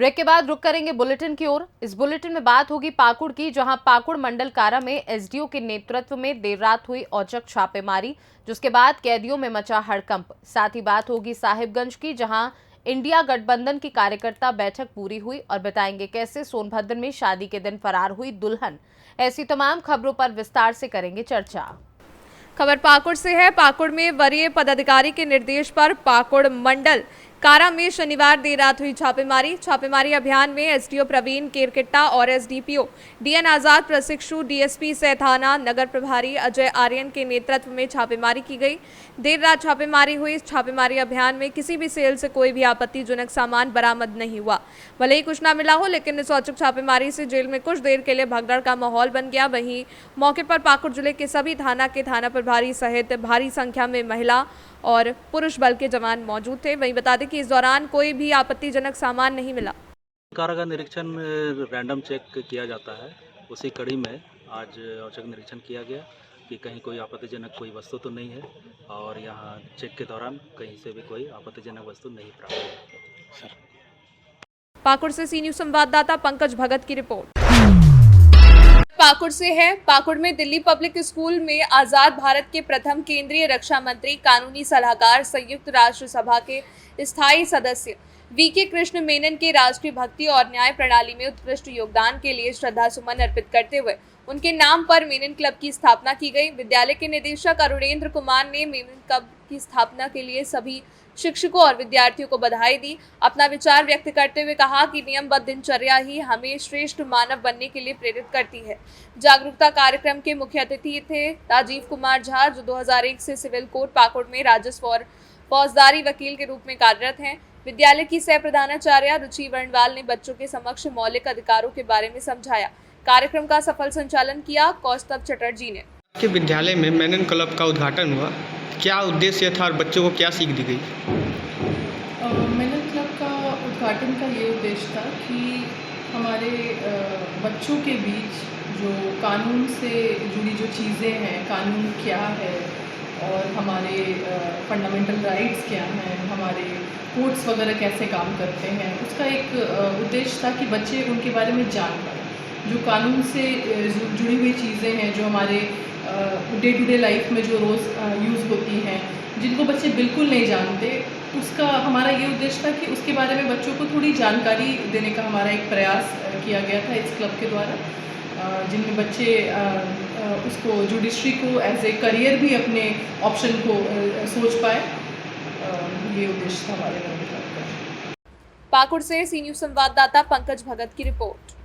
Break के बाद रुक करेंगे बुलेटिन की ओर। इस बुलेटिन में बात होगी पाकुड़ की, जहां पाकुड़ मंडल कारा में एसडीओ के नेतृत्व में देर रात हुई औचक छापेमारी, जिसके बाद कैदियों में मचा हड़कंप। साथ ही बात होगी साहिबगंज की, जहां इंडिया गठबंधन की कार्यकर्ता बैठक पूरी हुई, और बताएंगे कैसे सोनभद्र में शादी के दिन फरार हुई दुल्हन। ऐसी तमाम खबरों पर विस्तार से करेंगे चर्चा। खबर पाकुड़ से है। पाकुड़ में वरीय पदाधिकारी के निर्देश पर पाकुड़ मंडल कारा में शनिवार देर रात हुई छापेमारी अभियान में एसडीओ प्रवीण केरकेट्टा और एसडीपीओ डीएन आजाद, प्रशिक्षु डीएसपी सह थाना नगर प्रभारी अजय आर्यन के नेतृत्व में छापेमारी की गई। देर रात छापेमारी हुई। छापेमारी अभियान में किसी भी सेल से कोई भी आपत्तिजनक सामान बरामद नहीं हुआ। भले ही कुछ ना मिला हो, लेकिन इस औचक छापेमारी से जेल में कुछ देर के लिए भगदड़ का माहौल बन गया। वहीं मौके पर पाकुड़ जिले के सभी थाना के थाना प्रभारी सहित भारी संख्या में महिला और पुरुष बल के जवान मौजूद थे। वहीं बता दें कि इस दौरान कोई भी आपत्तिजनक सामान नहीं मिला। कारा का निरीक्षण रैंडम चेक किया जाता है, उसी कड़ी में आज औचक निरीक्षण किया गया कि कहीं कोई आपत्तिजनक कोई वस्तु तो नहीं है, और यहाँ चेक के दौरान कहीं से भी कोई आपत्तिजनक वस्तु नहीं प्राप्त हुई। पाकुड़ से सी न्यूज संवाददाता पंकज भगत की रिपोर्ट। पाकुड़ से है। पाकुड़ में दिल्ली पब्लिक स्कूल में आजाद भारत के प्रथम केंद्रीय रक्षा मंत्री, कानूनी सलाहकार, संयुक्त राष्ट्र सभा के स्थायी सदस्य वीके कृष्ण मेनन के राष्ट्रीय भक्ति और न्याय प्रणाली में उत्कृष्ट योगदान के लिए श्रद्धा सुमन अर्पित करते हुए उनके नाम पर मेनन क्लब की स्थापना की गई। विद्यालय के निदेशक अरुणेंद्र कुमार ने मेनन क्लब की स्थापना के लिए सभी शिक्षकों और विद्यार्थियों को बधाई दी। अपना विचार व्यक्त करते हुए कहा कि नियमबद्ध दिनचर्या ही हमें श्रेष्ठ मानव बनने के लिए प्रेरित करती है। जागरूकता कार्यक्रम के मुख्य अतिथि थे राजीव कुमार झा, जो 2001 से सिविल कोर्ट पाकुड़ में राजस्व और फौजदारी वकील के रूप में कार्यरत हैं। विद्यालय की सह प्रधानाचार्य रुचि वर्णवाल ने बच्चों के समक्ष मौलिक अधिकारों के बारे में समझाया। कार्यक्रम का सफल संचालन किया कौस्तभ चटर्जी ने। के विद्यालय में मेनन क्लब का उद्घाटन हुआ, क्या उद्देश्य था और बच्चों को क्या सीख दी गई? मेनन क्लब का उद्घाटन का ये उद्देश्य था कि हमारे बच्चों के बीच जो कानून से जुड़ी जो चीज़ें हैं, कानून क्या है और हमारे फंडामेंटल राइट्स क्या हैं, हमारे कोर्ट्स वगैरह कैसे काम करते हैं, उसका एक उद्देश्य था कि बच्चे उनके बारे में जान पाएँ। जो कानून से जुड़ी हुई चीज़ें हैं, जो हमारे डे टू डे लाइफ में जो रोज़ यूज़ होती हैं, जिनको बच्चे बिल्कुल नहीं जानते, उसका हमारा ये उद्देश्य था कि उसके बारे में बच्चों को थोड़ी जानकारी देने का हमारा एक प्रयास किया गया था इस क्लब के द्वारा, जिनमें बच्चे उसको जुडिशरी को एज ए करियर भी अपने ऑप्शन को सोच पाए। ये उद्देश्य था हमारे क्लब का। पाकुड़ से सी न्यूज संवाददाता पंकज भगत की रिपोर्ट।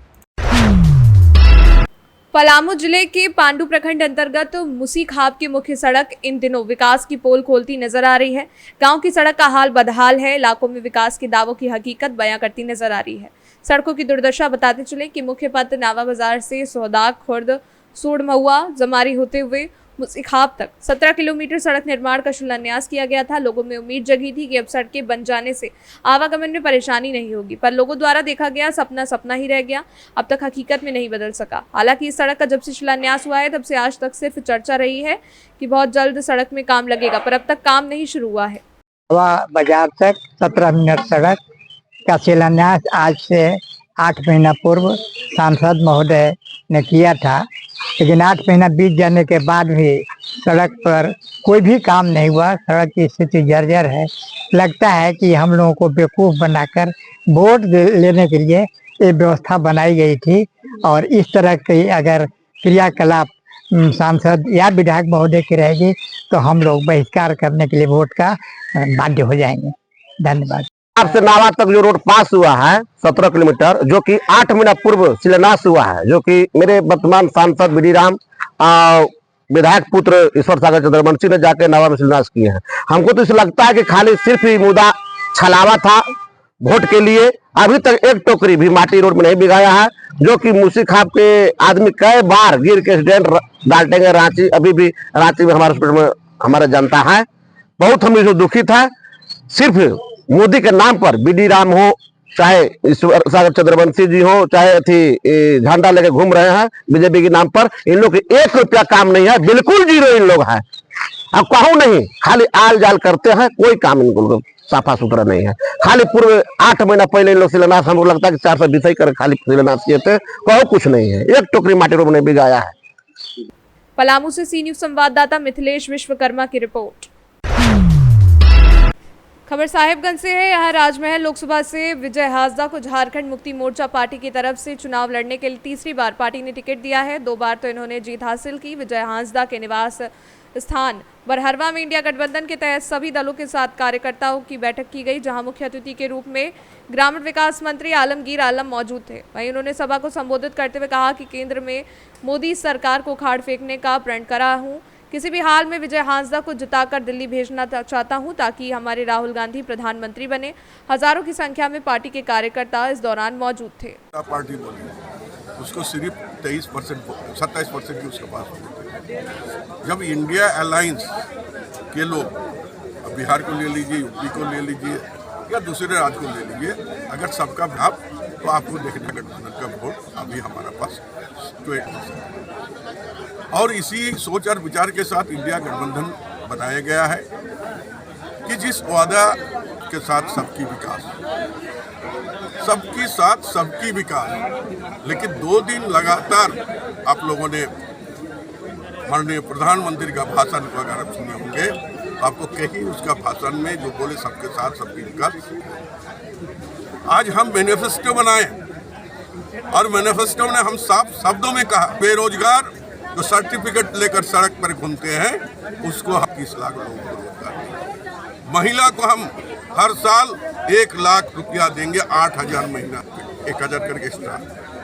पलामू जिले के पांडु प्रखंड अंतर्गत मुसी खाप की मुख्य सड़क इन दिनों विकास की पोल खोलती नजर आ रही है। गांव की सड़क का हाल बदहाल है। इलाकों में विकास के दावों की हकीकत बयां करती नजर आ रही है। सड़कों की दुर्दशा बताते चले कि मुख्य पथ नावा बाजार से सोहदाग, खुर्द, सूढ़महुआ, जमारी होते हुए मुसी खाप तक 17 किलोमीटर सड़क निर्माण का शिलान्यास किया गया था। लोगों में उम्मीद जगी थी कि अब सड़कें बन जाने से आवागमन में परेशानी नहीं होगी, पर लोगों द्वारा देखा गया सपना सपना ही रह गया, अब तक हकीकत में नहीं बदल सका। हालांकि इस सड़क का जब से शिलान्यास हुआ है, तब से आज तक सिर्फ चर्चा रही है कि बहुत जल्द सड़क में काम लगेगा, पर अब तक काम नहीं शुरू हुआ है। बाजार तक 17 मिनट सड़क का शिलान्यास आज से 8 महीना पूर्व सांसद महोदय ने किया था, लेकिन 8 महीना बीत जाने के बाद भी सड़क पर कोई भी काम नहीं हुआ। सड़क की स्थिति जर्जर है। लगता है कि हम लोगों को बेवकूफ़ बनाकर वोट लेने के लिए ये व्यवस्था बनाई गई थी, और इस तरह की अगर क्रियाकलाप सांसद या विधायक महोदय की रहेगी तो हम लोग बहिष्कार करने के लिए वोट का बाध्य हो जाएंगे। धन्यवाद। से नावा तक जो रोड पास हुआ है 17 किलोमीटर, जो कि 8 महीना पूर्व शिलान्यास हुआ है, जो कि मेरे वर्तमान सांसद विडी राम विधायक पुत्र ईश्वर सागर चंद्रवंशी ने जाके नावा में शिलान्यास किए हैं। हमको तो इसे लगता है कि खाली सिर्फ ही मुद्दा छलावा था वोट के लिए। अभी तक एक टोकरी भी माटी रोड में नहीं बिगाया है, जो कि मुसी खाप के आदमी कई बार गिर के एक्सीडेंट डालटेंगे रांची, अभी भी रांची में हमारे हॉस्पिटल में हमारा जनता है। बहुत हम इसमें दुखित है। सिर्फ मोदी के नाम पर विडी राम हो, चाहे ईश्वर सागर चंद्रवंशी जी हो, चाहे थी झंडा लेके घूम रहे हैं बीजेपी के नाम पर, इन लोग 1 रुपया काम नहीं है, बिल्कुल जीरो इन लोग है। अब कहूँ नहीं, खाली आल जाल करते हैं, कोई काम इनको साफा सुथरा नहीं है। खाली पूर्व 8 महीना पहले इन लोग शिलान्यास, हमको लगता है कि 420 ही कर खाली शिलान्यास किए थे, कहो कुछ नहीं है, एक टोकरी माटी रोड नहीं बिगाया है। पलामू से सी न्यूज संवाददाता मिथिलेश विश्वकर्मा की रिपोर्ट। खबर साहिबगंज से है। यहाँ राजमहल लोकसभा से विजय हांसदा को झारखंड मुक्ति मोर्चा पार्टी की तरफ से चुनाव लड़ने के लिए तीसरी बार पार्टी ने टिकट दिया है। 2 बार तो इन्होंने जीत हासिल की। विजय हांसदा के निवास स्थान बरहरवा में इंडिया गठबंधन के तहत सभी दलों के साथ कार्यकर्ताओं की बैठक की गई, जहां मुख्य अतिथि के रूप में ग्रामीण विकास मंत्री आलमगीर आलम मौजूद थे। वहीं उन्होंने सभा को संबोधित करते हुए कहा कि केंद्र में मोदी सरकार को उखाड़ फेंकने का प्रण करा हूं। किसी भी हाल में विजय हांसदा को जिताकर दिल्ली भेजना चाहता हूं ताकि हमारे राहुल गांधी प्रधानमंत्री बने। हजारों की संख्या में पार्टी के कार्यकर्ता इस दौरान मौजूद थे। पार्टी बोली उसको सिर्फ 27% की उसके पास वोट थे। जब इंडिया अलायंस के लोग, बिहार को ले लीजिए, यूपी को ले लीजिए या दूसरे राज्य को ले लीजिए, अगर सबका भाव तो आपको देखना गठबंधन का वोट अभी हमारा पास 20% और इसी सोच और विचार के साथ इंडिया गठबंधन बनाया गया है कि जिस वादा के साथ सबकी विकास, सबके साथ सबकी विकास। लेकिन 2 दिन लगातार आप लोगों ने माननीय प्रधानमंत्री का भाषण वगैरह सुने होंगे, आपको कहीं उसका भाषण में जो बोले सबके साथ सबकी विकास। आज हम मैनिफेस्टो बनाए और मैनिफेस्टो में हम साफ शब्दों में कहा, बेरोजगार जो सर्टिफिकेट लेकर सड़क पर घूमते हैं उसको हम 30 लाख लोगों को रोजगार देंगे। महिला को हम हर साल 1 लाख रुपया देंगे, 8,000 महीना, 1,000 करके स्टार,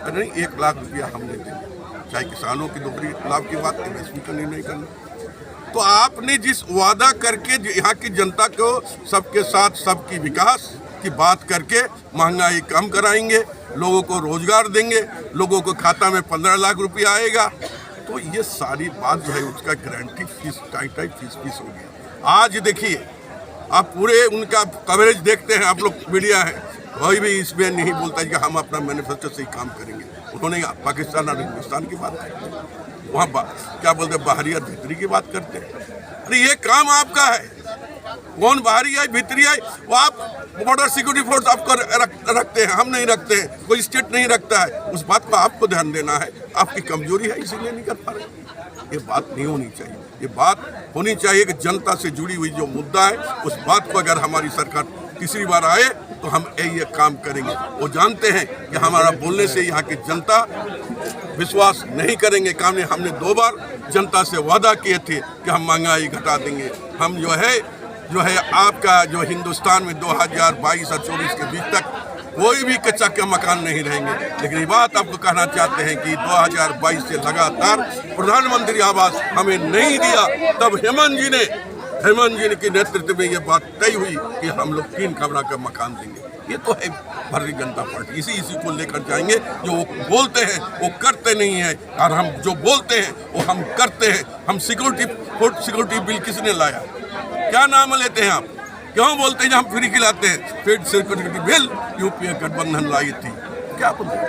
नहीं 1 लाख रुपया हमने देंगे। चाहे किसानों की दोहरी लाभ की बात MSP का नहीं करना। तो आपने जिस वादा करके यहाँ की जनता को सबके साथ सबकी विकास की बात करके महंगाई कम कराएंगे, लोगों को रोजगार देंगे, लोगों को खाता में 15 लाख रुपया आएगा, तो ये सारी बात जो है उसका गारंटी फीस टाइप फीस हो गया। आज देखिए आप पूरे उनका कवरेज देखते हैं, आप लोग मीडिया है, कोई भी इसमें नहीं बोलता कि हम अपना मैनिफेस्टो से ही काम करेंगे। उन्होंने पाकिस्तान और हिंदुस्तान की बात करते हैं, वहाँ क्या बोलते हैं, बाहरी और भीतरी की बात करते हैं। अरे ये काम आपका है, कौन बाहरी है भीतरी है, वो आप बॉर्डर सिक्योरिटी फोर्स आपको रखते हैं, हम नहीं रखते हैं, कोई स्टेट नहीं रखता है। उस बात को आपको ध्यान देना है, आपकी कमजोरी है इसीलिए नहीं कर पा रहे। ये बात नहीं होनी चाहिए। ये बात होनी चाहिए कि जनता से जुड़ी हुई जो मुद्दा है उस बात को अगर हमारी सरकार तीसरी बार आए तो हम ये काम करेंगे। वो जानते हैं कि हमारा बोलने से यहाँ की जनता विश्वास नहीं करेंगे। काम हमने 2 बार जनता से वादा किए थे कि हम महंगाई घटा देंगे, हम जो है आपका जो हिंदुस्तान में 2022 और 24 के बीच तक कोई भी कच्चा के मकान नहीं रहेंगे। लेकिन ये बात आपको कहना चाहते हैं कि 2022 से लगातार प्रधानमंत्री आवास हमें नहीं दिया, तब हेमंत जी के नेतृत्व में ये बात तय हुई कि हम लोग 3 कमरा का मकान देंगे। ये तो है भारतीय जनता पार्टी, इसी को लेकर जाएंगे। जो वो बोलते हैं वो करते नहीं है, और हम जो बोलते हैं वो हम करते हैं। हम सिक्योरिटी बिल किसने लाया, क्या नाम लेते हैं आप, क्यों बोलते हैं हम फ्री खिलाते हैं? फिर सिक्योरिटी बिल यूपीए गठबंधन लाई थी, क्या बोलते हैं?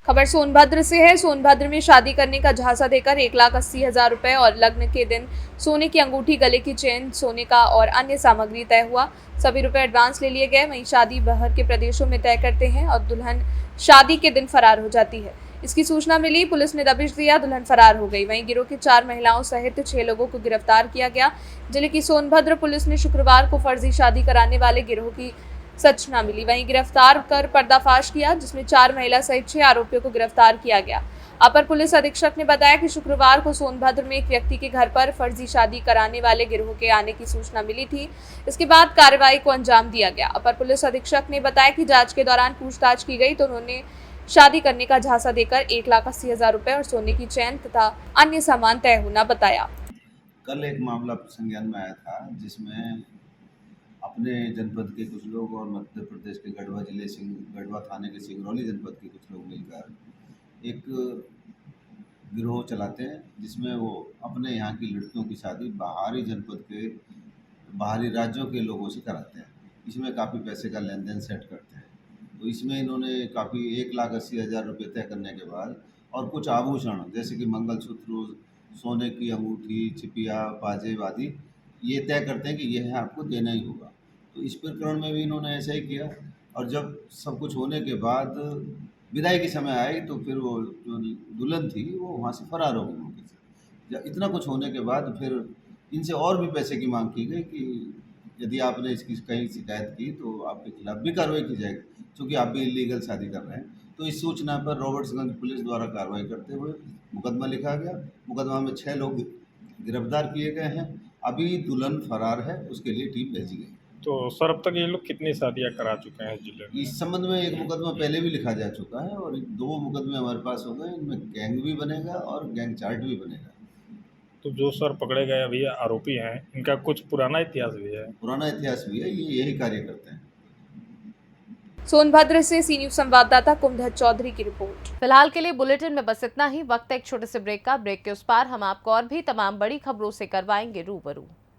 खबर सोनभद्र से है। सोनभद्र में शादी करने का झांसा देकर 1,80,000 रुपए और लग्न के दिन सोने की अंगूठी, गले की चेन, सोने का और अन्य सामग्री तय हुआ। सभी रुपए एडवांस ले लिए गए। वहीं शादी बाहर के प्रदेशों में तय करते हैं और दुल्हन शादी के दिन फरार हो जाती है। इसकी सूचना मिली, पुलिस ने दबिश दिया, दुल्हन फरार हो गई। वहीं गिरोह की 4 महिलाओं सहित 6 लोगों को गिरफ्तार किया गया। जिले की सोनभद्र पुलिस ने शुक्रवार को फर्जी शादी कराने वाले गिरोह की सूचना मिली, वहीं गिरफ्तार कर पर्दाफाश किया, जिसमें 4 महिला सहित 6 आरोपियों को गिरफ्तार किया गया। अपर पुलिस अधीक्षक ने बताया कि शुक्रवार को सोनभद्र में एक व्यक्ति के घर पर फर्जी शादी कराने वाले गिरोह के आने की सूचना मिली थी। इसके बाद कार्रवाई को अंजाम दिया गया। अपर पुलिस अधीक्षक ने बताया कि जांच के दौरान पूछताछ की गई तो उन्होंने शादी करने का झांसा देकर 1,80,000 रुपए और सोने की चैन तथा अन्य सामान तय होना बताया। कल एक मामला संज्ञान में आया था जिसमें अपने जनपद के कुछ लोग और मध्य प्रदेश के गढ़वा थाने के सिंगरौली जनपद के कुछ लोग मिलकर एक गिरोह चलाते हैं, जिसमें वो अपने यहाँ की लड़कियों की शादी बाहरी जनपद के बाहरी राज्यों के लोगों से कराते हैं। इसमें काफ़ी पैसे का लेन देन सेट करते हैं। तो इसमें इन्होंने काफ़ी 1,80,000 रुपये तय करने के बाद और कुछ आभूषण जैसे कि मंगलसूत्र, सोने की अंगूठी, चिपिया, पाजेब आदि ये तय करते हैं कि यह है आपको देना ही होगा। तो इस प्रकरण में भी इन्होंने ऐसा ही किया, और जब सब कुछ होने के बाद विदाई के समय आई तो फिर वो जो दुल्हन थी वो वहाँ से फरार हो गई मौके से। जब इतना कुछ होने के बाद फिर इनसे और भी पैसे की मांग की गई कि यदि आपने इसकी कहीं शिकायत की तो आपके खिलाफ भी कार्रवाई की जाएगी, क्योंकि आप भी इलीगल शादी कर रहे हैं। तो इस सूचना पर रॉबर्ट्सगंज पुलिस द्वारा कार्रवाई करते हुए मुकदमा लिखा गया। मुकदमा में 6 लोग गिरफ्तार किए गए हैं। अभी दुल्हन फरार है, उसके लिए टीम भेजी गई। तो सर अब तक ये लोग कितनी शादियां करा चुके हैं जिले में? इस संबंध में एक मुकदमा पहले भी लिखा जा चुका है और 2 मुकदमे हमारे पास हो गए। इनमें गैंग भी बनेगा और गैंग चार्ट भी बनेगा। तो जो सर पकड़े गए अभी आरोपी हैं, इनका कुछ पुराना इतिहास भी है? पुराना इतिहास भी है, ये यही कार्य करते हैं। सोनभद्र से सी न्यूज संवाददाता कुमधर चौधरी की रिपोर्ट। फिलहाल के लिए बुलेटिन में बस इतना ही। वक्त है एक छोटे से ब्रेक का। ब्रेक के उस पार हम आपको और भी तमाम बड़ी खबरों से करवाएंगे रूबरू।